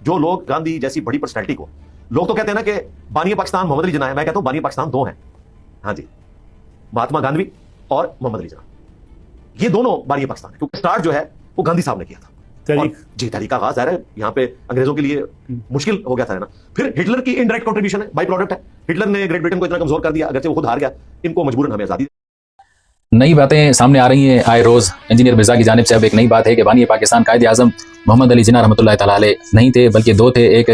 जो लोग गांधी जैसी बड़ी पर्सनैलिटी को, लोग तो कहते हैं ना कि बानी पाकिस्तान मोहम्मद अली जिन्ना है, मैं कहता हूं बानी पाकिस्तान दो हैं। हाँ जी, महात्मा गांधी और मोहम्मद अली जिन्ना, ये दोनों बानी पाकिस्तान है, क्योंकि स्टार्ट जो है वो गांधी साहब ने किया था। जी, तहरीक आगाज ज़ाहिर है यहाँ पे अंग्रेजों के लिए मुश्किल हो गया था ना। फिर हिटलर की इनडायरेक्ट कंट्रीब्यूशन है, बाई प्रोडक्ट है। हिटलर ने ग्रेट ब्रिटेन को इतना कमजोर कर दिया, अगरचे वो खुद हार गया, इनको मजबूरन हमें आजादी। नई बातें सामने आ रही हैं आए रोज। इंजीनियर मिर्जा की जानिब से अब एक नई बात है कि बानी पाकिस्तान कायद आजम मोहम्मद अली जिन्ना रहमतुल्लाह तआला अलैह नहीं थे, बल्कि दो थे, एक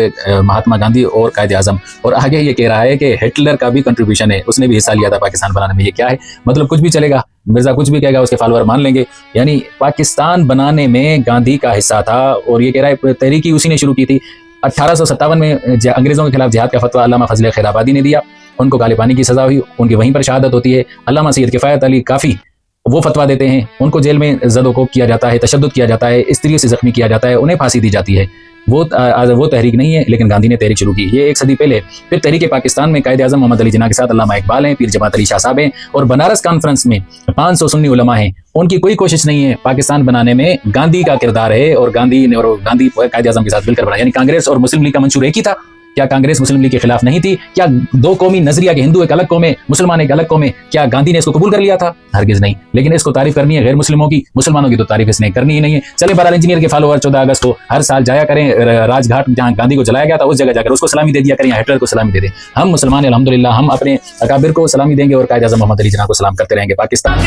महात्मा गांधी और कायद आजम। और आगे ये कह रहा है कि हिटलर का भी कंट्रीब्यूशन है, उसने भी हिस्सा लिया था पाकिस्तान बनाने में। ये क्या है? मतलब कुछ भी चलेगा, मिर्जा कुछ भी कहेगा उसके फॉलोअर मान लेंगे। यानी पाकिस्तान बनाने में गांधी का हिस्सा था। और ये कह रहा है तहरीकी उसी ने शुरू की थी। 1857 में अंग्रेजों के खिलाफ जिहाद का फतवा अल्लामा फजल खैराबादी ने दिया, उनको काले पानी की सजा हुई, उनकी वहीं पर शहादत होती है। अल्लामा सैयद किफायत अली काफ़ी वो फतवा देते हैं, उनको जेल में ज़द-ओ-कोब किया जाता है, तशद्दुद किया जाता है, इस तरीके से ज़ख्मी किया जाता है, उन्हें फांसी दी जाती है। वो तहरीक नहीं है, लेकिन गांधी ने तहरीक शुरू की, ये एक सदी पहले। फिर तहरीक पाकिस्तान में कायद आज़म मोहम्मद अली जिन्ना के साथ अल्लामा इकबाल हैं, पीर जमात अली शाह साहब हैं, और बनारस कॉन्फ्रेंस में 500 सुन्नी उलमा हैं। उनकी कोई कोशिश नहीं है पाकिस्तान बनाने में, गांधी का किरदार है। और गांधी कायद आज़म के साथ मिलकर बना। यानी कांग्रेस और मुस्लिम लीग का मंशूर एक ही था। क्या कांग्रेस मुस्लिम लीग के खिलाफ नहीं थी? क्या दो कौमी नजरिया के हिंदू एक अलग कौम है, मुसलमान एक अलग कौम है, क्या गांधी ने इसको कबूल कर लिया था? हरगिज नहीं। लेकिन इसको तारीफ करनी है गैर मुस्लिमों की, मुसलमानों की तो तारीफ इसने करनी ही नहीं है। चले बहरहाल, इंजीनियर के फॉलोअर 14 अगस्त को हर साल जाया करें राजघाट, जहां गांधी को जलाया गया था, उस जगह जाकर उसको सलामी दे दिया करें, या हिटलर को सलामी दे दें। हम मुसलमान अल्हम्दुलिल्लाह, हम अपने अकाबिर को सलामी देंगे और कायद आज़म मोहम्मद अली जिन्ना को सलाम करते रहेंगे। पाकिस्तान